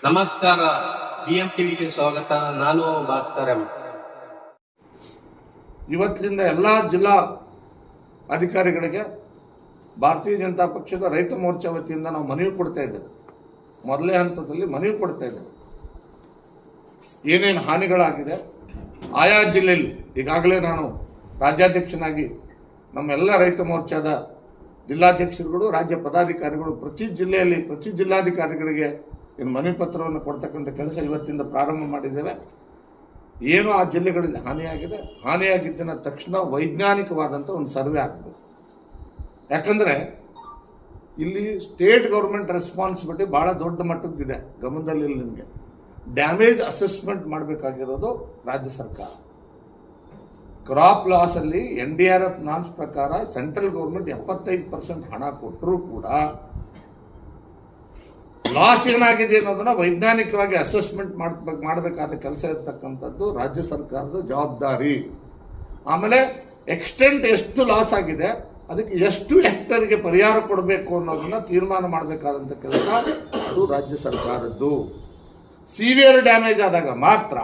ನಮಸ್ಕಾರ, BM ಟಿವಿಗೆ ಸ್ವಾಗತ. ನಾನು ಭಾಸ್ಕರ್ ಎಂ. ಇವತ್ತಿನಿಂದ ಎಲ್ಲ ಜಿಲ್ಲಾ ಅಧಿಕಾರಿಗಳಿಗೆ ಭಾರತೀಯ ಜನತಾ ಪಕ್ಷದ ರೈತ ಮೋರ್ಚಾ ವತಿಯಿಂದ ನಾವು ಮನವಿ ಕೊಡ್ತಾ ಇದ್ದೇವೆ. ಮೊದಲೇ ಹಂತದಲ್ಲಿ ಮನವಿ ಕೊಡ್ತಾ ಇದ್ದೇವೆ. ಏನೇನು ಹಾನಿಗಳಾಗಿದೆ ಆಯಾ ಜಿಲ್ಲೆಯಲ್ಲಿ ಈಗಾಗಲೇ ನಾನು ರಾಜ್ಯಾಧ್ಯಕ್ಷನಾಗಿ ನಮ್ಮೆಲ್ಲ ರೈತ ಮೋರ್ಚಾದ ಜಿಲ್ಲಾಧ್ಯಕ್ಷರುಗಳು, ರಾಜ್ಯ ಪದಾಧಿಕಾರಿಗಳು ಪ್ರತಿ ಜಿಲ್ಲೆಯಲ್ಲಿ ಪ್ರತಿ ಜಿಲ್ಲಾಧಿಕಾರಿಗಳಿಗೆ ಇನ್ನು ಮನವಿ ಪತ್ರವನ್ನು ಕೊಡ್ತಕ್ಕಂಥ ಕೆಲಸ ಇವತ್ತಿಂದ ಪ್ರಾರಂಭ ಮಾಡಿದ್ದೇವೆ. ಏನು ಆ ಜಿಲ್ಲೆಗಳಲ್ಲಿ ಹಾನಿಯಾಗಿದೆ, ಹಾನಿಯಾಗಿದ್ದ ತಕ್ಷಣ ವೈಜ್ಞಾನಿಕವಾದಂಥ ಒಂದು ಸರ್ವೆ ಆಗಬೇಕು. ಯಾಕಂದರೆ ಇಲ್ಲಿ ಸ್ಟೇಟ್ ಗೌರ್ಮೆಂಟ್ ರೆಸ್ಪಾನ್ಸಿಬಿಲಿಟಿ ಭಾಳ ದೊಡ್ಡ ಮಟ್ಟದ್ದಿದೆ. ಗಮನದಲ್ಲಿ ನಿಮಗೆ ಡ್ಯಾಮೇಜ್ ಅಸೆಸ್ಮೆಂಟ್ ಮಾಡಬೇಕಾಗಿರೋದು ರಾಜ್ಯ ಸರ್ಕಾರ. ಕ್ರಾಪ್ ಲಾಸಲ್ಲಿ NDRF ನಾರ್ಮ್ಸ್ ಪ್ರಕಾರ ಸೆಂಟ್ರಲ್ ಗೌರ್ಮೆಂಟ್ 75% ಹಣ ಕೊಟ್ಟರೂ ಕೂಡ ಲಾಸ್ ಏನಾಗಿದೆ ಅನ್ನೋದನ್ನ ವೈಜ್ಞಾನಿಕವಾಗಿ ಅಸೆಸ್ಮೆಂಟ್ ಮಾಡಬೇಕಾದ ಕೆಲಸ ಇರತಕ್ಕಂಥದ್ದು ರಾಜ್ಯ ಸರ್ಕಾರದ ಜವಾಬ್ದಾರಿ. ಆಮೇಲೆ ಎಕ್ಸ್ಟೆಂಟ್ ಎಷ್ಟು ಲಾಸ್ ಆಗಿದೆ, ಅದಕ್ಕೆ ಎಷ್ಟು ಹೆಕ್ಟರ್ಗೆ ಪರಿಹಾರ ಕೊಡಬೇಕು ಅನ್ನೋದನ್ನ ತೀರ್ಮಾನ ಮಾಡಬೇಕಾದಂಥ ಕೆಲಸ ಅದು ರಾಜ್ಯ ಸರ್ಕಾರದ್ದು. ಸಿವಿಯರ್ ಡ್ಯಾಮೇಜ್ ಆದಾಗ ಮಾತ್ರ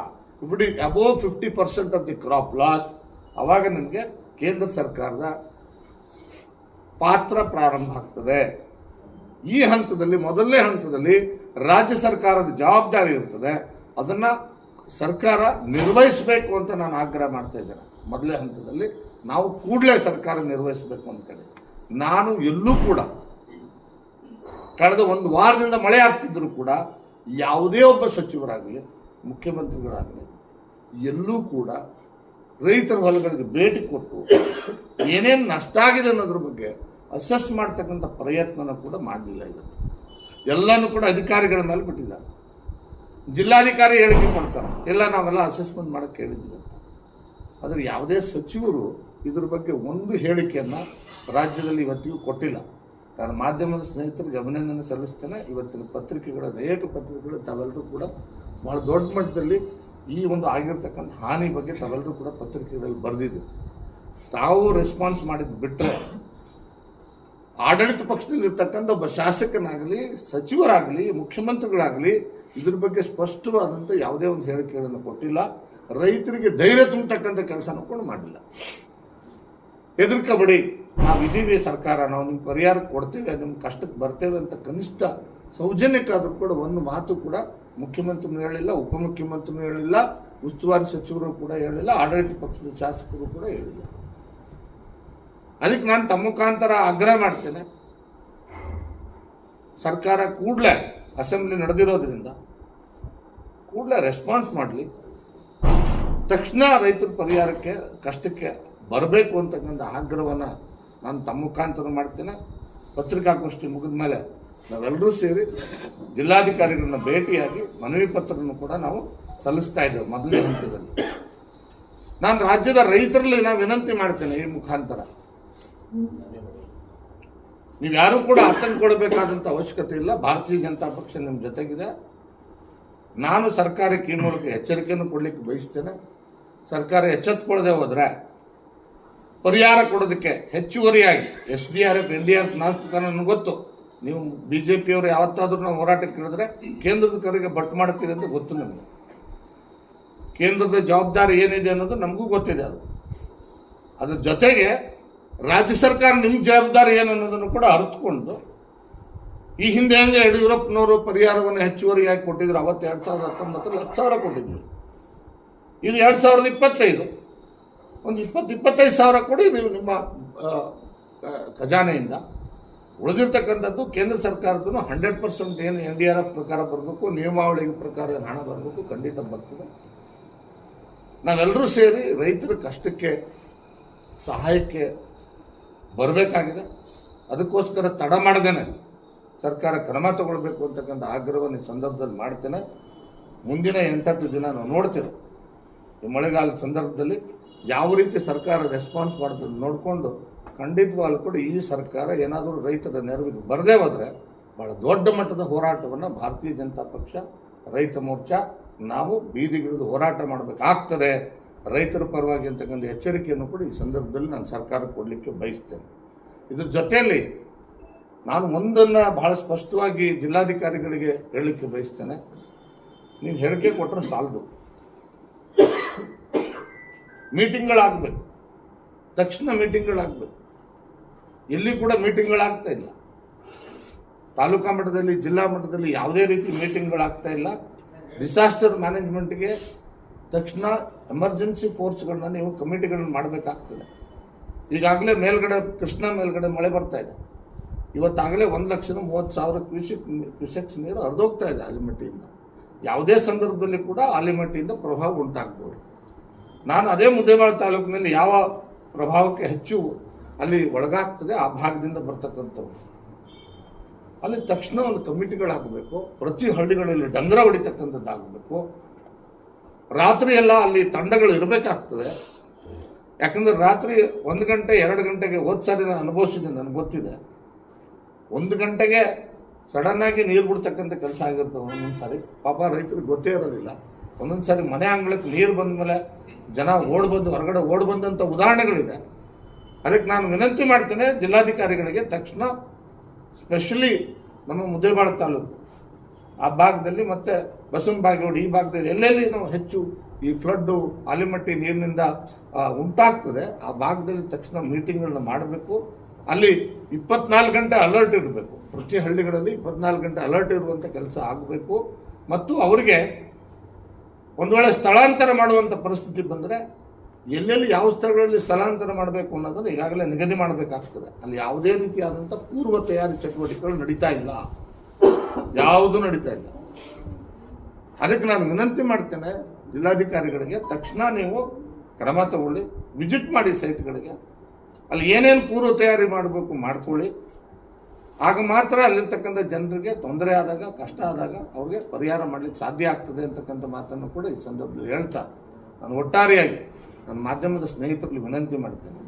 above 50% of the crop loss, ಅವಾಗ ನಿಮಗೆ ಕೇಂದ್ರ ಸರ್ಕಾರದ ಪಾತ್ರ ಪ್ರಾರಂಭ ಆಗ್ತದೆ. ಈ ಹಂತದಲ್ಲಿ ಮೊದಲನೇ ಹಂತದಲ್ಲಿ ರಾಜ್ಯ ಸರ್ಕಾರದ ಜವಾಬ್ದಾರಿ ಇರ್ತದೆ. ಅದನ್ನ ಸರ್ಕಾರ ನಿರ್ವಹಿಸಬೇಕು ಅಂತ ನಾನು ಆಗ್ರಹ ಮಾಡ್ತಾ ಇದ್ದೇನೆ. ಮೊದಲನೇ ಹಂತದಲ್ಲಿ ನಾವು ಕೂಡಲೇ ಸರ್ಕಾರ ನಿರ್ವಹಿಸಬೇಕು ಅಂತ ಹೇಳಿ ನಾನು ಎಲ್ಲೂ ಕೂಡ ಕಳೆದ ಒಂದು ವಾರದಿಂದ ಮಳೆ ಆಗ್ತಿದ್ರು ಕೂಡ ಯಾವುದೇ ಒಬ್ಬ ಸಚಿವರಾಗಲಿ ಮುಖ್ಯಮಂತ್ರಿಗಳಾಗಲಿ ಎಲ್ಲೂ ಕೂಡ ರೈತರ ಹೊಲಗಳಿಗೆ ಭೇಟಿ ಕೊಟ್ಟು ಏನೇನು ನಷ್ಟ ಆಗಿದೆ ಅನ್ನೋದ್ರ ಬಗ್ಗೆ ಅಸೆಸ್ ಮಾಡ್ತಕ್ಕಂಥ ಪ್ರಯತ್ನನ ಕೂಡ ಮಾಡಲಿಲ್ಲ. ಇವತ್ತು ಎಲ್ಲನೂ ಕೂಡ ಅಧಿಕಾರಿಗಳ ಮೇಲೆ ಬಿಟ್ಟಿದ್ದಾರೆ. ಜಿಲ್ಲಾಧಿಕಾರಿ ಹೇಳಿಕೆ ಕೊಡ್ತಾರೆ, ಎಲ್ಲ ನಾವೆಲ್ಲ ಅಸೆಸ್ಮೆಂಟ್ ಮಾಡೋಕ್ಕೆ ಹೇಳಿದ್ವಿ. ಆದರೆ ಯಾವುದೇ ಸಚಿವರು ಇದ್ರ ಬಗ್ಗೆ ಒಂದು ಹೇಳಿಕೆಯನ್ನು ರಾಜ್ಯದಲ್ಲಿ ಇವತ್ತಿಗೂ ಕೊಟ್ಟಿಲ್ಲ. ನಾನು ಮಾಧ್ಯಮದ ಸ್ನೇಹಿತರಿಗೆ ಅಭಿನಂದನೆ ಸಲ್ಲಿಸ್ತೇನೆ. ಇವತ್ತಿನ ಪತ್ರಿಕೆಗಳ ಅನೇಕ ಪತ್ರಿಕೆಗಳು ತಾವೆಲ್ಲರೂ ಕೂಡ ಬಹಳ ದೊಡ್ಡ ಮಟ್ಟದಲ್ಲಿ ಈ ಒಂದು ಆಗಿರ್ತಕ್ಕಂಥ ಹಾನಿ ಬಗ್ಗೆ ತಾವೆಲ್ಲರೂ ಕೂಡ ಪತ್ರಿಕೆಗಳಲ್ಲಿ ಬರೆದಿದ್ದೀವಿ. ತಾವು ರೆಸ್ಪಾನ್ಸ್ ಮಾಡಿದ್ದು ಬಿಟ್ಟರೆ ಆಡಳಿತ ಪಕ್ಷದಲ್ಲಿರ್ತಕ್ಕಂಥ ಒಬ್ಬ ಶಾಸಕನಾಗಲಿ ಸಚಿವರಾಗಲಿ ಮುಖ್ಯಮಂತ್ರಿಗಳಾಗಲಿ ಇದ್ರ ಬಗ್ಗೆ ಸ್ಪಷ್ಟವಾದಂಥ ಯಾವುದೇ ಒಂದು ಹೇಳಿಕೆಗಳನ್ನು ಕೊಟ್ಟಿಲ್ಲ. ರೈತರಿಗೆ ಧೈರ್ಯ ತುಂಬತಕ್ಕಂಥ ಕೆಲಸನೂ ಕೂಡ ಮಾಡಿಲ್ಲ. ಹೆದರ್ಕಬೇಡಿ, ನಾವಿದ್ದೀವಿ ಸರ್ಕಾರ, ನಾವು ನಿಮ್ಗೆ ಪರಿಹಾರ ಕೊಡ್ತೇವೆ, ನಿಮ್ಮ ಕಷ್ಟಕ್ಕೆ ಬರ್ತೇವೆ ಅಂತ ಕನಿಷ್ಠ ಸೌಜನ್ಯಕ್ಕಾದರೂ ಕೂಡ ಒಂದು ಮಾತು ಕೂಡ ಮುಖ್ಯಮಂತ್ರಿನೂ ಹೇಳಿಲ್ಲ, ಉಪಮುಖ್ಯಮಂತ್ರಿನೂ ಹೇಳಿಲ್ಲ, ಉಸ್ತುವಾರಿ ಸಚಿವರು ಕೂಡ ಹೇಳಿಲ್ಲ, ಆಡಳಿತ ಪಕ್ಷದ ಶಾಸಕರು ಕೂಡ ಹೇಳಿಲ್ಲ. ಅದಕ್ಕೆ ನಾನು ತಮ್ಮ ಮುಖಾಂತರ ಆಗ್ರಹ ಮಾಡ್ತೇನೆ, ಸರ್ಕಾರ ಕೂಡಲೇ ಅಸೆಂಬ್ಲಿ ನಡೆದಿರೋದ್ರಿಂದ ಕೂಡಲೇ ರೆಸ್ಪಾನ್ಸ್ ಮಾಡಲಿ, ತಕ್ಷಣ ರೈತರ ಪರಿಹಾರಕ್ಕೆ ಕಷ್ಟಕ್ಕೆ ಬರಬೇಕು ಅಂತಕ್ಕಂಥ ಆಗ್ರಹವನ್ನು ನಾನು ತಮ್ಮ ಮುಖಾಂತರ ಮಾಡ್ತೇನೆ. ಪತ್ರಿಕಾಗೋಷ್ಠಿ ಮುಗಿದ ಮೇಲೆ ನಾವೆಲ್ಲರೂ ಸೇರಿ ಜಿಲ್ಲಾಧಿಕಾರಿಗಳನ್ನ ಭೇಟಿಯಾಗಿ ಮನವಿ ಪತ್ರವನ್ನು ಕೂಡ ನಾವು ಸಲ್ಲಿಸ್ತಾ ಇದ್ದೇವೆ. ಮೊದಲನೇ ಹಂತದಲ್ಲಿ ನಾನು ರಾಜ್ಯದ ರೈತರಲ್ಲಿ ನಾನು ವಿನಂತಿ ಮಾಡ್ತೇನೆ, ಈ ಮುಖಾಂತರ ನೀವು ಯಾರೂ ಕೂಡ ಆತಂಕ ಕೊಡಬೇಕಾದಂಥ ಅವಶ್ಯಕತೆ ಇಲ್ಲ. ಭಾರತೀಯ ಜನತಾ ಪಕ್ಷ ನಿಮ್ಮ ಜೊತೆಗಿದೆ. ನಾನು ಸರ್ಕಾರಕ್ಕೆ ಈ ಮೂಲಕ ಎಚ್ಚರಿಕೆಯನ್ನು ಕೊಡಲಿಕ್ಕೆ ಬಯಸ್ತೇನೆ. ಸರ್ಕಾರ ಎಚ್ಚೆತ್ತುಕೊಳ್ಳದೆ ಹೋದರೆ ಪರಿಹಾರ ಕೊಡೋದಕ್ಕೆ ಹೆಚ್ಚುವರಿಯಾಗಿ SDRF NDRF ನಾಸ್ತಿಕ ನನಗೆ ಗೊತ್ತು. ನೀವು BJPಯವರು ಯಾವತ್ತಾದ್ರೂ ನಾವು ಹೋರಾಟಕ್ಕೆ ಇಳಿದ್ರೆ ಕೇಂದ್ರದ ಕಡೆಗೆ ಬಟ್ ಮಾಡ್ತೀರಿ ಅಂತ ಗೊತ್ತು ನಮಗೆ. ಕೇಂದ್ರದ ಜವಾಬ್ದಾರಿ ಏನಿದೆ ಅನ್ನೋದು ನಮಗೂ ಗೊತ್ತಿದೆ. ಅದ್ರ ಜೊತೆಗೆ ರಾಜ್ಯ ಸರ್ಕಾರ ನಿಮ್ಮ ಜವಾಬ್ದಾರಿ ಏನು ಅನ್ನೋದನ್ನು ಕೂಡ ಅರ್ಥಕೊಂಡು ಈ ಹಿಂದೆ ಹೆಂಗೆ ಯಡಿಯೂರಪ್ಪನವರು ಪರಿಹಾರವನ್ನು ಹೆಚ್ಚುವರಿಯಾಗಿ ಕೊಟ್ಟಿದ್ರು, ಅವತ್ತು 2019 10,000 ಕೊಟ್ಟಿದ್ರು. ಇದು 2025 ಒಂದು 20-25 ಕೊಡಿ ನೀವು ನಿಮ್ಮ ಖಜಾನೆಯಿಂದ. ಉಳಿದಿರ್ತಕ್ಕಂಥದ್ದು ಕೇಂದ್ರ ಸರ್ಕಾರದ್ದು 100% ಏನು NDRF ಪ್ರಕಾರ ಬರಬೇಕು, ನಿಯಮಾವಳಿ ಪ್ರಕಾರ ಹಣ ಬರಬೇಕು, ಖಂಡಿತ ಬರ್ತದೆ. ನಾವೆಲ್ಲರೂ ಸೇರಿ ರೈತರ ಕಷ್ಟಕ್ಕೆ ಸಹಾಯಕ್ಕೆ ಬರಬೇಕಾಗಿದೆ. ಅದಕ್ಕೋಸ್ಕರ ತಡ ಮಾಡದೇನೆ ಸರ್ಕಾರ ಕ್ರಮ ತಗೊಳ್ಬೇಕು ಅಂತಕ್ಕಂಥ ಆಗ್ರಹವನ್ನು ಈ ಸಂದರ್ಭದಲ್ಲಿ ಮಾಡ್ತೇನೆ. ಮುಂದಿನ 8-10 ದಿನ ನಾವು ನೋಡ್ತೇವೆ ಈ ಮಳೆಗಾಲದ ಸಂದರ್ಭದಲ್ಲಿ ಯಾವ ರೀತಿ ಸರ್ಕಾರ ರೆಸ್ಪಾನ್ಸ್ ಮಾಡ್ತದೆ ನೋಡಿಕೊಂಡು ಖಂಡಿತವಾಗ್ಲೂ ಕೂಡ ಈ ಸರ್ಕಾರ ಏನಾದರೂ ರೈತರ ನೆರವಿಗೆ ಬರದೇ ಹೋದರೆ ಭಾಳ ದೊಡ್ಡ ಮಟ್ಟದ ಹೋರಾಟವನ್ನು ಭಾರತೀಯ ಜನತಾ ಪಕ್ಷ ರೈತ ಮೋರ್ಚಾ ನಾವು ಬೀದಿಗಿಳಿದು ಹೋರಾಟ ಮಾಡಬೇಕಾಗ್ತದೆ ರೈತರ ಪರವಾಗಿ ಅಂತಕ್ಕಂಥ ಎಚ್ಚರಿಕೆಯನ್ನು ಕೂಡ ಈ ಸಂದರ್ಭದಲ್ಲಿ ನಾನು ಸರ್ಕಾರಕ್ಕೆ ಕೊಡಲಿಕ್ಕೆ ಬಯಸ್ತೇನೆ. ಇದ್ರ ಜೊತೆಯಲ್ಲಿ ನಾನು ಒಂದನ್ನು ಬಹಳ ಸ್ಪಷ್ಟವಾಗಿ ಜಿಲ್ಲಾಧಿಕಾರಿಗಳಿಗೆ ಹೇಳಲಿಕ್ಕೆ ಬಯಸ್ತೇನೆ. ನೀವು ಹೇಳಿಕೆ ಕೊಟ್ಟರೆ ಸಾಲದು. ಮೀಟಿಂಗ್ಗಳಾಗಬೇಕು, ತಕ್ಷಣ ಮೀಟಿಂಗ್ಗಳಾಗಬೇಕು. ಎಲ್ಲಿ ಕೂಡ ಮೀಟಿಂಗ್ಗಳಾಗ್ತಾ ಇಲ್ಲ. ತಾಲೂಕಾ ಮಟ್ಟದಲ್ಲಿ, ಜಿಲ್ಲಾ ಮಟ್ಟದಲ್ಲಿ ಯಾವುದೇ ರೀತಿ ಮೀಟಿಂಗ್ಗಳಾಗ್ತಾ ಇಲ್ಲ. ಡಿಸಾಸ್ಟರ್ ಮ್ಯಾನೇಜ್ಮೆಂಟ್ಗೆ ತಕ್ಷಣ ಎಮರ್ಜೆನ್ಸಿ ಫೋರ್ಸ್ಗಳನ್ನ ನೀವು ಕಮಿಟಿಗಳನ್ನ ಮಾಡಬೇಕಾಗ್ತದೆ. ಈಗಾಗಲೇ ಮೇಲ್ಗಡೆ ಕೃಷ್ಣಾ ಮೇಲ್ಗಡೆ ಮಳೆ ಬರ್ತಾ ಇದೆ. ಇವತ್ತಾಗಲೇ 1,30,000 ಕ್ಯೂಸೆಕ್ಸ್ ನೀರು ಹರಿದೋಗ್ತಾ ಇದೆ ಆಲಿಮಟ್ಟಿಯಿಂದ. ಯಾವುದೇ ಸಂದರ್ಭದಲ್ಲಿ ಕೂಡ ಆಲಿಮಟ್ಟಿಯಿಂದ ಪ್ರಭಾವ ಉಂಟಾಗ್ಬೋದು. ನಾನು ಅದೇ ಮುದ್ದೇಬಿಹಾಳ ತಾಲೂಕಿನಲ್ಲಿ ಯಾವ ಪ್ರಭಾವಕ್ಕೆ ಹೆಚ್ಚು ಅಲ್ಲಿ ಒಳಗಾಗ್ತದೆ ಆ ಭಾಗದಿಂದ ಬರ್ತಕ್ಕಂಥವ್ರು, ಅಲ್ಲಿ ತಕ್ಷಣ ಒಂದು ಕಮಿಟಿಗಳಾಗಬೇಕು. ಪ್ರತಿ ಹಳ್ಳಿಗಳಲ್ಲಿ ಡಂಗರ ಹೊಡಿತಕ್ಕಂಥದ್ದಾಗಬೇಕು. ರಾತ್ರಿ ಎಲ್ಲ ಅಲ್ಲಿ ತಂಡಗಳು ಇರಬೇಕಾಗ್ತದೆ. ಯಾಕಂದ್ರೆ ರಾತ್ರಿ 1 ಗಂಟೆ 2 ಗಂಟೆಗೆ ಹೋದ್ ಸಾರಿ ನಾನು ಅನುಭವಿಸಿದೆ, ನನಗೆ ಗೊತ್ತಿದೆ. 1 ಗಂಟೆಗೆ ಸಡನ್ ಆಗಿ ನೀರು ಬಿಡ್ತಕ್ಕಂಥ ಕೆಲಸ ಆಗಿರ್ತದೆ. ಒಂದೊಂದು ಸಾರಿ ಪಾಪ ರೈತರಿಗೆ ಗೊತ್ತೇ ಇರೋದಿಲ್ಲ. ಒಂದೊಂದು ಸಾರಿ ಮನೆ ಅಂಗಳಕ್ಕೆ ನೀರು ಬಂದ ಮೇಲೆ ಜನ ಹೊರಗಡೆ ಓಡ್ ಬಂದಂಥ ಉದಾಹರಣೆಗಳಿದೆ. ಅದಕ್ಕೆ ನಾನು ವಿನಂತಿ ಮಾಡ್ತೇನೆ ಜಿಲ್ಲಾಧಿಕಾರಿಗಳಿಗೆ, ತಕ್ಷಣ ಸ್ಪೆಷಲಿ ನಮ್ಮ ಮುದ್ದೇಬಿಹಾಳ ತಾಲೂಕು ಆ ಭಾಗದಲ್ಲಿ ಮತ್ತೆ ಬಸವನಬಾಗೇವಾಡಿ ಈ ಭಾಗದಲ್ಲಿ ಎಲ್ಲೆಲ್ಲಿ ನಾವು ಹೆಚ್ಚು ಈ ಫ್ಲಡ್ಡು ಆಲಿಮಟ್ಟಿ ನೀರಿನಿಂದ ಉಂಟಾಗ್ತದೆ ಆ ಭಾಗದಲ್ಲಿ ತಕ್ಷಣ ಮೀಟಿಂಗ್ಗಳನ್ನ ಮಾಡಬೇಕು. ಅಲ್ಲಿ 24 ಗಂಟೆ ಅಲರ್ಟ್ ಇರಬೇಕು. ಪ್ರತಿ ಹಳ್ಳಿಗಳಲ್ಲಿ 24 ಗಂಟೆ ಅಲರ್ಟ್ ಇರುವಂಥ ಕೆಲಸ ಆಗಬೇಕು. ಮತ್ತು ಅವರಿಗೆ ಒಂದು ವೇಳೆ ಸ್ಥಳಾಂತರ ಮಾಡುವಂಥ ಪರಿಸ್ಥಿತಿ ಬಂದರೆ ಎಲ್ಲೆಲ್ಲಿ ಯಾವ ಸ್ಥಳಗಳಲ್ಲಿ ಸ್ಥಳಾಂತರ ಮಾಡಬೇಕು ಅನ್ನೋದನ್ನು ಈಗಾಗಲೇ ನಿಗದಿ ಮಾಡಬೇಕಾಗ್ತದೆ. ಅಲ್ಲಿ ಯಾವುದೇ ರೀತಿಯಾದಂಥ ಪೂರ್ವ ತಯಾರಿ ಚಟುವಟಿಕೆಗಳು ನಡೀತಾ ಇಲ್ಲ, ಯಾವುದೂ ನಡೀತಾ ಇಲ್ಲ. ಅದಕ್ಕೆ ನಾನು ವಿನಂತಿ ಮಾಡ್ತೇನೆ ಜಿಲ್ಲಾಧಿಕಾರಿಗಳಿಗೆ, ತಕ್ಷಣ ನೀವು ಕ್ರಮ ತಗೊಳ್ಳಿ, ವಿಸಿಟ್ ಮಾಡಿ ಸೈಟ್ಗಳಿಗೆ. ಅಲ್ಲಿ ಏನೇನು ಪೂರ್ವ ತಯಾರಿ ಮಾಡಬೇಕು ಮಾಡ್ಕೊಳ್ಳಿ. ಆಗ ಮಾತ್ರ ಅಲ್ಲಿರ್ತಕ್ಕಂಥ ಜನರಿಗೆ ತೊಂದರೆ ಆದಾಗ, ಕಷ್ಟ ಆದಾಗ ಅವ್ರಿಗೆ ಪರಿಹಾರ ಮಾಡಲಿಕ್ಕೆ ಸಾಧ್ಯ ಆಗ್ತದೆ ಅಂತಕ್ಕಂಥ ಮಾತನ್ನು ಕೂಡ ಈ ಸಂದರ್ಭದಲ್ಲಿ ಹೇಳ್ತಾ ನಾನು ಒಟ್ಟಾರೆಯಾಗಿ ನನ್ನ ಮಾಧ್ಯಮದ ಸ್ನೇಹಿತರಲ್ಲಿ ವಿನಂತಿ ಮಾಡ್ತೇನೆ.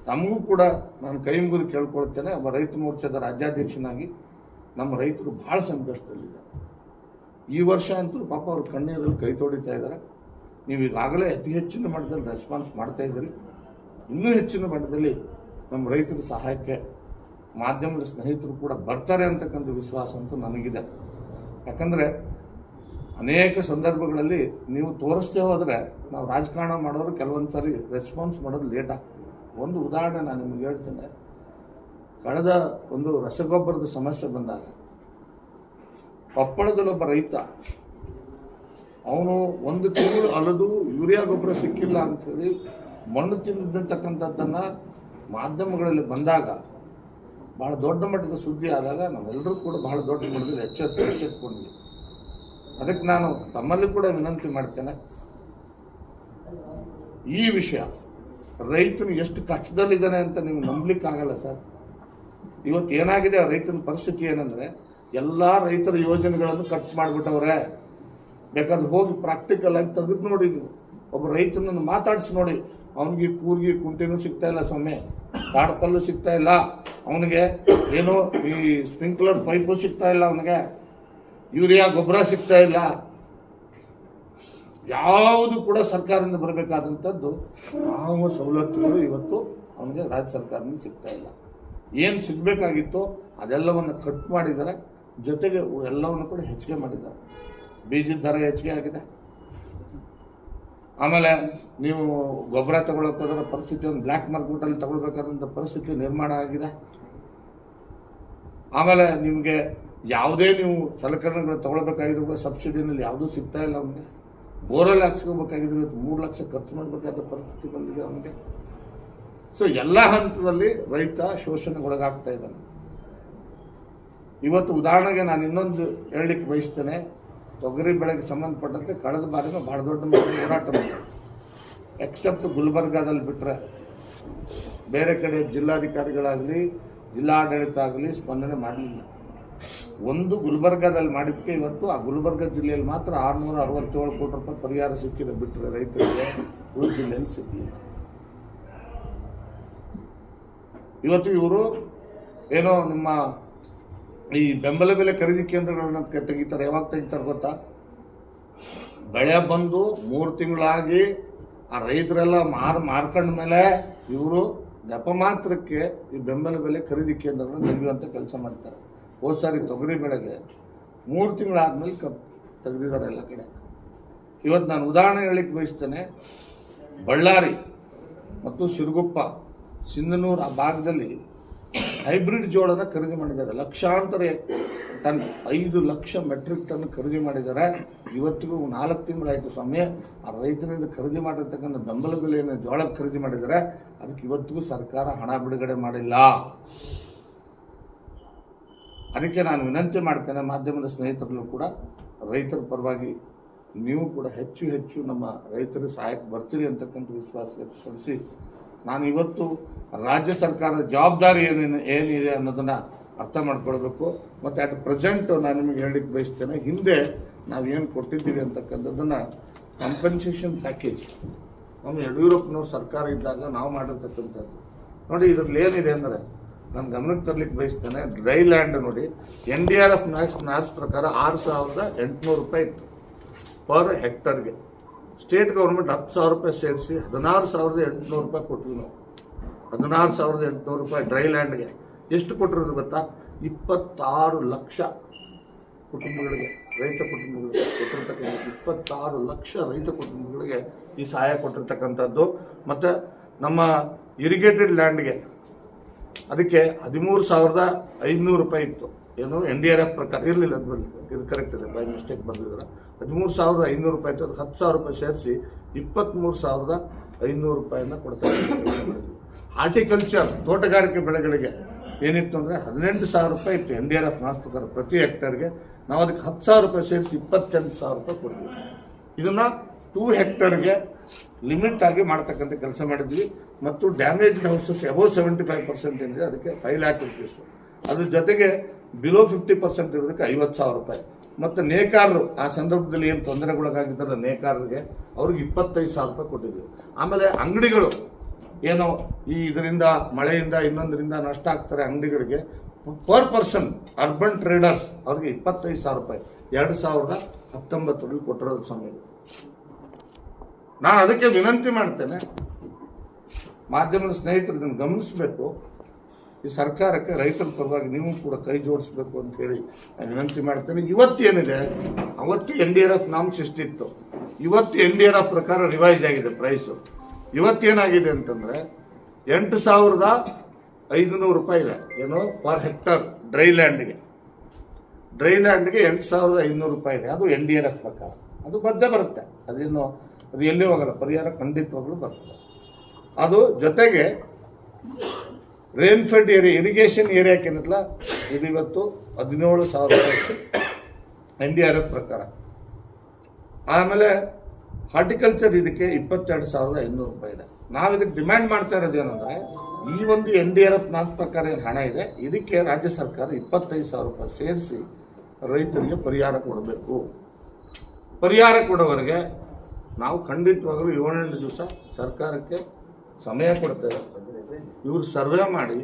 ತಮಗೂ ಕೂಡ ನಾನು ಕೈ ಮುಗಿದು ಕೇಳ್ಕೊಳ್ತೇನೆ. ಒಬ್ಬ ರೈತ ಮೋರ್ಚಾದ ರಾಜ್ಯಾಧ್ಯಕ್ಷನಾಗಿ ನಮ್ಮ ರೈತರು ಭಾಳ ಸಂಕಷ್ಟದಲ್ಲಿದ್ದಾರೆ. ಈ ವರ್ಷ ಅಂತೂ ಪಾಪ ಅವ್ರ ಕಣ್ಣೀರಲ್ಲಿ ಕೈ ತೊಡಿತಾ ಇದ್ದಾರೆ. ನೀವು ಈಗಾಗಲೇ ಅತಿ ಹೆಚ್ಚಿನ ಮಟ್ಟದಲ್ಲಿ ರೆಸ್ಪಾನ್ಸ್ ಮಾಡ್ತಾ ಇದ್ದೀರಿ. ಇನ್ನೂ ಹೆಚ್ಚಿನ ಮಟ್ಟದಲ್ಲಿ ನಮ್ಮ ರೈತರ ಸಹಾಯಕ್ಕೆ ಮಾಧ್ಯಮದ ಸ್ನೇಹಿತರು ಕೂಡ ಬರ್ತಾರೆ ಅಂತಕ್ಕಂಥ ವಿಶ್ವಾಸ ಅಂತೂ ನನಗಿದೆ. ಯಾಕಂದರೆ ಅನೇಕ ಸಂದರ್ಭಗಳಲ್ಲಿ ನೀವು ತೋರಿಸ್ತೇ ಹೋದರೆ ನಾವು ರಾಜಕಾರಣ ಮಾಡೋರು ಕೆಲವೊಂದು ಸಾರಿ ರೆಸ್ಪಾನ್ಸ್ ಮಾಡೋದು ಲೇಟ್ ಆಗ್ತದೆ. ಒಂದು ಉದಾಹರಣೆ ನಾನು ನಿಮಗೆ ಹೇಳ್ತೇನೆ. ಕಳೆದ ಒಂದು ರಸಗೊಬ್ಬರದ ಸಮಸ್ಯೆ ಬಂದಾಗ ಕೊಪ್ಪಳದಲ್ಲೊಬ್ಬ ರೈತ, ಅವನು 1 ತಿಂಗಳು ಅಲದು ಯೂರಿಯಾ ಗೊಬ್ಬರ ಸಿಕ್ಕಿಲ್ಲ ಅಂಥೇಳಿ ಮಣ್ಣು ತಿಂದಿರ್ತಕ್ಕಂಥದ್ದನ್ನು ಮಾಧ್ಯಮಗಳಲ್ಲಿ ಬಂದಾಗ ಭಾಳ ದೊಡ್ಡ ಮಟ್ಟದ ಸುದ್ದಿ ಆದಾಗ ನಾವೆಲ್ಲರೂ ಕೂಡ ಭಾಳ ದೊಡ್ಡ ಮಟ್ಟದಲ್ಲಿ ಎಚ್ಚೆತ್ಕೊಂಡ್ವಿ. ಅದಕ್ಕೆ ನಾನು ತಮ್ಮಲ್ಲಿ ಕೂಡ ವಿನಂತಿ ಮಾಡ್ತೇನೆ, ಈ ವಿಷಯ ರೈತನು ಎಷ್ಟು ಕಷ್ಟದಲ್ಲಿದ್ದಾನೆ ಅಂತ ನೀವು ನಂಬಲಿಕ್ಕಾಗಲ್ಲ ಸರ್. ಇವತ್ತು ಏನಾಗಿದೆ ರೈತನ ಪರಿಸ್ಥಿತಿ ಏನಂದರೆ, ಎಲ್ಲ ರೈತರ ಯೋಜನೆಗಳನ್ನು ಕಟ್ ಮಾಡಿಬಿಟ್ಟವ್ರೆ. ಬೇಕಾದ್ರೆ ಹೋಗಿ ಪ್ರಾಕ್ಟಿಕಲ್ ಆಗಿ ತೆಗೆದು ನೋಡಿ, ನೀವು ಒಬ್ಬ ರೈತನನ್ನು ಮಾತಾಡಿಸಿ ನೋಡಿ. ಅವನಿಗೆ ಕೂರ್ಗಿ ಕುಂಟೆನೂ ಸಿಗ್ತಾ ಇಲ್ಲ ಸ್ವಾಮಿ, ತಾಡ್ಕಲ್ಲು ಸಿಗ್ತಾ ಇಲ್ಲ ಅವನಿಗೆ, ಏನೋ ಈ ಸ್ಪ್ರಿಂಕ್ಲರ್ ಪೈಪು ಸಿಗ್ತಾ ಇಲ್ಲ ಅವನಿಗೆ, ಯೂರಿಯಾ ಗೊಬ್ಬರ ಸಿಗ್ತಾ ಇಲ್ಲ. ಯಾವುದು ಕೂಡ ಸರ್ಕಾರದಿಂದ ಬರಬೇಕಾದಂಥದ್ದು ಯಾವ ಸವಲತ್ತುಗಳು ಇವತ್ತು ಅವನಿಗೆ ರಾಜ್ಯ ಸರ್ಕಾರದಿಂದ ಸಿಗ್ತಾ ಇಲ್ಲ. ಏನು ಸಿಗಬೇಕಾಗಿತ್ತು ಅದೆಲ್ಲವನ್ನು ಕಟ್ ಮಾಡಿದ್ದಾರೆ. ಜೊತೆಗೆ ಎಲ್ಲವನ್ನು ಕೂಡ ಹೆಚ್ಚಿಗೆ ಮಾಡಿದ್ದಾರೆ. ಬೀಜದ ದರ ಹೆಚ್ಚಿಗೆ ಆಗಿದೆ. ಆಮೇಲೆ ನೀವು ಗೊಬ್ಬರ ತಗೊಳ್ಳೋಕೆ ಹೋದರ ಪರಿಸ್ಥಿತಿ, ಒಂದು ಬ್ಲ್ಯಾಕ್ ಮಾರ್ಕೆಟಲ್ಲಿ ತಗೊಳ್ಬೇಕಾದಂಥ ಪರಿಸ್ಥಿತಿ ನಿರ್ಮಾಣ ಆಗಿದೆ. ಆಮೇಲೆ ನಿಮಗೆ ಯಾವುದೇ ನೀವು ಸಲಕರಣೆಗಳು ತಗೊಳ್ಬೇಕಾಗಿದ್ರು ಕೂಡ ಸಬ್ಸಿಡಿನಲ್ಲಿ ಯಾವುದೂ ಸಿಗ್ತಾ ಇಲ್ಲ ಅವನಿಗೆ. ಬೋರಲ್ಲಿ ಹಾಕ್ಸ್ಕೋಬೇಕಾಗಿದ್ರು 3 ಲಕ್ಷ ಖರ್ಚು ಮಾಡಬೇಕಾದ ಪರಿಸ್ಥಿತಿ ಬಂದಿದೆ ಅವನಿಗೆ. ಸೊ ಎಲ್ಲ ಹಂತದಲ್ಲಿ ರೈತ ಶೋಷಣೆಗೊಳಗಾಗ್ತಾ ಇದ್ದಾನೆ. ಇವತ್ತು ಉದಾಹರಣೆಗೆ ನಾನು ಇನ್ನೊಂದು ಹೇಳಲಿಕ್ಕೆ ಬಯಸ್ತೇನೆ. ತೊಗರಿ ಬೆಳೆಗೆ ಸಂಬಂಧಪಟ್ಟಂತೆ ಕಳೆದ ಬಾರಿನೂ ಭಾಳ ದೊಡ್ಡ ಮಟ್ಟದ ಹೋರಾಟ ಮಾಡಿದೆ. ಎಕ್ಸೆಪ್ಟ್ ಗುಲ್ಬರ್ಗಾದಲ್ಲಿ ಬಿಟ್ಟರೆ ಬೇರೆ ಕಡೆ ಜಿಲ್ಲಾಧಿಕಾರಿಗಳಾಗಲಿ ಜಿಲ್ಲಾಡಳಿತ ಆಗಲಿ ಸ್ಪಂದನೆ ಮಾಡಲಿಲ್ಲ. ಒಂದು ಗುಲ್ಬರ್ಗಾದಲ್ಲಿ ಮಾಡಿದ್ದಕ್ಕೆ ಇವತ್ತು ಆ ಗುಲ್ಬರ್ಗ ಜಿಲ್ಲೆಯಲ್ಲಿ ಮಾತ್ರ 667 ಕೋಟಿ ರೂಪಾಯಿ ಪರಿಹಾರ ಸಿಕ್ಕಿದೆ. ಬಿಟ್ಟರೆ ರೈತರಿಗೆ ಉಳಿದ ಜಿಲ್ಲೆಯಲ್ಲಿ ಸಿಗಲಿಲ್ಲ. ಇವತ್ತು ಇವರು ಏನೋ ನಿಮ್ಮ ಈ ಬೆಂಬಲ ಬೆಲೆ ಖರೀದಿ ಕೇಂದ್ರಗಳನ್ನ ತೆಗಿತಾರೆ. ಯಾವಾಗ ತೆಗಿತಾರೆ ಗೊತ್ತಾ? ಬೆಳೆ ಬಂದು 3 ತಿಂಗಳಾಗಿ ಆ ರೈತರೆಲ್ಲ ಮಾರ್ಕೊಂಡ ಮೇಲೆ ಇವರು ನೆಪ ಮಾತ್ರಕ್ಕೆ ಈ ಬೆಂಬಲ ಬೆಲೆ ಖರೀದಿ ಕೇಂದ್ರಗಳನ್ನು ತೆಗೆಯುವಂಥ ಕೆಲಸ ಮಾಡ್ತಾರೆ. ಹೋದ ಸಾರಿ ತೊಗರಿ ಬೆಳೆಗೆ 3 ತಿಂಗಳಾದ್ಮೇಲೆ ತೆಗೆದಿದ್ದಾರೆ ಎಲ್ಲ ಕಡೆ. ಇವತ್ತು ನಾನು ಉದಾಹರಣೆ ಹೇಳಲಿಕ್ಕೆ ಬಯಸ್ತೇನೆ. ಬಳ್ಳಾರಿ ಮತ್ತು ಶಿರಗುಪ್ಪ, ಸಿಂಧನೂರು ಆ ಭಾಗದಲ್ಲಿ ಹೈಬ್ರಿಡ್ ಜೋಳನ ಖರೀದಿ ಮಾಡಿದ್ದಾರೆ. ಲಕ್ಷಾಂತರ ಟನ್, 5 ಲಕ್ಷ ಮೆಟ್ರಿಕ್ ಟನ್ ಖರೀದಿ ಮಾಡಿದ್ದಾರೆ. ಇವತ್ತಿಗೂ 4 ತಿಂಗಳಾಯಿತು ಸಮಯ. ಆ ರೈತರಿಂದ ಖರೀದಿ ಮಾಡಿರ್ತಕ್ಕಂಥ ಬೆಂಬಲ ಬೆಲೆಯನ್ನು ಜೋಳ ಖರೀದಿ ಮಾಡಿದ್ದಾರೆ. ಅದಕ್ಕೆ ಇವತ್ತಿಗೂ ಸರ್ಕಾರ ಹಣ ಬಿಡುಗಡೆ ಮಾಡಿಲ್ಲ. ಅದಕ್ಕೆ ನಾನು ವಿನಂತಿ ಮಾಡ್ತೇನೆ ಮಾಧ್ಯಮದ ಸ್ನೇಹಿತರಲ್ಲೂ ಕೂಡ, ರೈತರ ಪರವಾಗಿ ನೀವು ಕೂಡ ಹೆಚ್ಚು ಹೆಚ್ಚು ನಮ್ಮ ರೈತರ ಸಹಾಯಕ್ಕೆ ಬರ್ತೀರಿ ಅಂತಕ್ಕಂಥ ವಿಶ್ವಾಸ ವ್ಯಕ್ತಪಡಿಸಿ, ನಾನು ಇವತ್ತು ರಾಜ್ಯ ಸರ್ಕಾರದ ಜವಾಬ್ದಾರಿ ಏನಿದೆ ಅನ್ನೋದನ್ನು ಅರ್ಥ ಮಾಡ್ಕೊಳ್ಬೇಕು. ಮತ್ತು ಅಟ್ ಪ್ರೆಸೆಂಟ್ ನಾನು ನಿಮಗೆ ಹೇಳಲಿಕ್ಕೆ ಬಯಸ್ತೇನೆ, ಹಿಂದೆ ನಾವೇನು ಕೊಟ್ಟಿದ್ದೀವಿ ಅಂತಕ್ಕಂಥದ್ದನ್ನು ಕಾಂಪನ್ಸೇಷನ್ ಪ್ಯಾಕೇಜ್ ನಮ್ಮ ಯಡಿಯೂರಪ್ಪನವ್ರ ಸರ್ಕಾರ ಇದ್ದಾಗ ನಾವು ಮಾಡಿರ್ತಕ್ಕಂಥದ್ದು ನೋಡಿ. ಇದರಲ್ಲಿ ಏನಿದೆ ಅಂದರೆ ನಾನು ಗಮನಕ್ಕೆ ತರಲಿಕ್ಕೆ ಬಯಸ್ತೇನೆ. ಡ್ರೈ ಲ್ಯಾಂಡ್ ನೋಡಿ, NDRF ನಾರ್ಮ್ಸ್ ಪ್ರಕಾರ 6,800 ರೂಪಾಯಿ ಇತ್ತು ಪರ್ ಹೆಕ್ಟರ್ಗೆ. ಸ್ಟೇಟ್ ಗೌರ್ಮೆಂಟ್ 10,000 ರೂಪಾಯಿ ಸೇರಿಸಿ 16,800 ರೂಪಾಯಿ ಕೊಟ್ವಿ ನಾವು. 16,800 ರೂಪಾಯಿ ಡ್ರೈ ಲ್ಯಾಂಡ್ಗೆ. ಎಷ್ಟು ಕೊಟ್ಟಿರೋದು ಗೊತ್ತಾ? 26 ಲಕ್ಷ ಕುಟುಂಬಗಳಿಗೆ, ರೈತ ಕುಟುಂಬಗಳಿಗೆ ಕೊಟ್ಟಿರ್ತಕ್ಕಂಥ 26 ಲಕ್ಷ ರೈತ ಕುಟುಂಬಗಳಿಗೆ ಈ ಸಹಾಯ ಕೊಟ್ಟಿರ್ತಕ್ಕಂಥದ್ದು. ಮತ್ತು ನಮ್ಮ ಇರಿಗೇಟೆಡ್ ಲ್ಯಾಂಡ್ಗೆ ಅದಕ್ಕೆ 13,500 ರೂಪಾಯಿ ಇತ್ತು. ಏನು NDRF ಪ್ರಕಾರ ಇರಲಿಲ್ಲ, ಇದು ಕರೆಕ್ಟ್ ಇದೆ, ಬೈ ಮಿಸ್ಟೇಕ್ ಬಂದಿದ್ರೆ 13,500 ರೂಪಾಯಿ ಇತ್ತು. ಅದು 10,000 ರೂಪಾಯಿ ಸೇರಿಸಿ 23,500 ರೂಪಾಯಿನ ಕೊಡ್ತಾರೆ. ಹಾರ್ಟಿಕಲ್ಚರ್, ತೋಟಗಾರಿಕೆ ಬೆಳೆಗಳಿಗೆ ಏನಿತ್ತು ಅಂದರೆ 18,000 ರೂಪಾಯಿ ಇತ್ತು NDRF ನಾರ್ಮ್ಸ್ ಪ್ರಕಾರ ಪ್ರತಿ ಹೆಕ್ಟರ್ಗೆ. ನಾವು ಅದಕ್ಕೆ 10,000 ರೂಪಾಯಿ ಸೇರಿಸಿ 28,000 ರೂಪಾಯಿ ಕೊಡ್ತೀವಿ. ಇದನ್ನು 2 ಹೆಕ್ಟರ್ಗೆ ಲಿಮಿಟ್ ಆಗಿ ಮಾಡ್ತಕ್ಕಂಥ ಕೆಲಸ ಮಾಡಿದ್ವಿ. ಮತ್ತು ಡ್ಯಾಮೇಜ್ಡ್ ಹೌಸಸ್ ಅಬೌವ್ 75% ಏನಿದೆ ಅದಕ್ಕೆ 5 ಲ್ಯಾಕ್ ರುಪೀಸು. ಅದ್ರ ಜೊತೆಗೆ ಬಿಲೋ 50% ಇರೋದಕ್ಕೆ 50,000 ರೂಪಾಯಿ. ಮತ್ತು ನೇಕಾರರು ಆ ಸಂದರ್ಭದಲ್ಲಿ ಏನು ತೊಂದರೆಗೊಳಗಾಗಿದ್ದಾರಲ್ಲ ನೇಕಾರರಿಗೆ, ಅವ್ರಿಗೆ 25,000 ರೂಪಾಯಿ ಕೊಟ್ಟಿದ್ವಿ. ಆಮೇಲೆ ಅಂಗಡಿಗಳು ಏನೋ ಈ ಇದರಿಂದ ಮಳೆಯಿಂದ ಇನ್ನೊಂದರಿಂದ ನಷ್ಟ ಆಗ್ತಾರೆ ಅಂಗಡಿಗಳಿಗೆ, ಪರ್ ಪರ್ಸನ್ ಅರ್ಬನ್ ಟ್ರೇಡರ್ಸ್ ಅವ್ರಿಗೆ 25,000 ರೂಪಾಯಿ 2019 ಕೊಟ್ಟಿರೋದು ಸಮಯ. ನಾನು ಅದಕ್ಕೆ ವಿನಂತಿ ಮಾಡ್ತೇನೆ, ಮಾಧ್ಯಮದ ಸ್ನೇಹಿತರು ಇದನ್ನು ಗಮನಿಸಬೇಕು. ಈ ಸರ್ಕಾರಕ್ಕೆ ರೈತರ ಪರವಾಗಿ ನೀವು ಕೂಡ ಕೈ ಜೋಡಿಸ್ಬೇಕು ಅಂತ ಹೇಳಿ ನಾನು ವಿನಂತಿ ಮಾಡ್ತೇನೆ. ಇವತ್ತೇನಿದೆ, ಅವತ್ತು NDRF ನಾರ್ಮ್ಸ್ ಎಷ್ಟಿತ್ತು, ಇವತ್ತು NDRF ಪ್ರಕಾರ ರಿವೈಸ್ ಆಗಿದೆ ಪ್ರೈಸು. ಇವತ್ತೇನಾಗಿದೆ ಅಂತಂದರೆ 8,500 ರೂಪಾಯಿ ಇದೆ ಏನು ಪರ್ ಹೆಕ್ಟರ್ ಡ್ರೈ ಲ್ಯಾಂಡ್ಗೆ. 8,500 ರೂಪಾಯಿ ಇದೆ. ಅದು NDRF ಪ್ರಕಾರ ಅದು ಬಂದೇ ಬರುತ್ತೆ. ಅದೇನು ಅದು ಎಲ್ಲಿ ಹೋಗಲ್ಲ, ಪರಿಹಾರ ಖಂಡಿತವಾಗ್ಲೂ ಬರ್ತದೆ. ಅದು ಜೊತೆಗೆ ರೇನ್ಫೆಡ್ ಏರಿಯಾ, ಇರಿಗೇಷನ್ ಏರಿಯಾಕ್ಕೆ ಏನಲ್ಲ, ಇದು ಇವತ್ತು 17,000 ರೂಪಾಯಿ NDRF ಪ್ರಕಾರ. ಆಮೇಲೆ ಹಾರ್ಟಿಕಲ್ಚರ್ ಇದಕ್ಕೆ 22,500 ರೂಪಾಯಿ ಇದೆ. ನಾವು ಇದಕ್ಕೆ ಡಿಮ್ಯಾಂಡ್ ಮಾಡ್ತಾ ಇರೋದು ಏನಂದರೆ, ಈ ಒಂದು NDRF ನಾರ್ಮ್ಸ್ ಪ್ರಕಾರ ಏನು ಹಣ ಇದೆ ಇದಕ್ಕೆ ರಾಜ್ಯ ಸರ್ಕಾರ 25,000 ರೂಪಾಯಿ ಸೇರಿಸಿ ರೈತರಿಗೆ ಪರಿಹಾರ ಕೊಡಬೇಕು. ಪರಿಹಾರ ಕೊಡೋವರೆಗೆ ನಾವು ಖಂಡಿತವಾಗಲೂ 7-8 ದಿವಸ ಸರ್ಕಾರಕ್ಕೆ ಸಮಯ ಕೊಡ್ತೇವೆ. ಇವರು ಸರ್ವೆ ಮಾಡಿ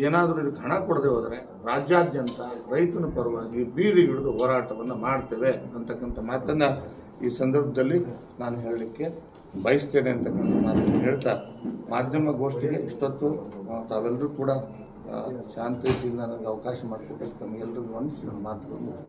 ಏನಾದರೂ ಇದಕ್ಕೆ ಹಣ ಕೊಡದೆ ಹೋದರೆ ರಾಜ್ಯಾದ್ಯಂತ ರೈತನ ಪರವಾಗಿ ಬೀದಿಗಿಳಿದು ಹೋರಾಟವನ್ನು ಮಾಡ್ತೇವೆ ಅಂತಕ್ಕಂಥ ಮಾತನ್ನು ಈ ಸಂದರ್ಭದಲ್ಲಿ ನಾನು ಹೇಳಲಿಕ್ಕೆ ಬಯಸ್ತೇನೆ ಅಂತಕ್ಕಂಥ ಮಾತನ್ನು ಹೇಳ್ತಾ, ಮಾಧ್ಯಮ ಗೋಷ್ಠಿಗೆ ಇಷ್ಟೊತ್ತು ತಾವೆಲ್ಲರೂ ಕೂಡ ಶಾಂತಿಯಿಂದ ನನಗೆ ಅವಕಾಶ ಮಾಡಿಕೊಟ್ಟು ತಮಗೆಲ್ಲರಿಗೂ ವಂದಿಸಿ ನನ್ನ ಮಾತುಗಳನ್ನು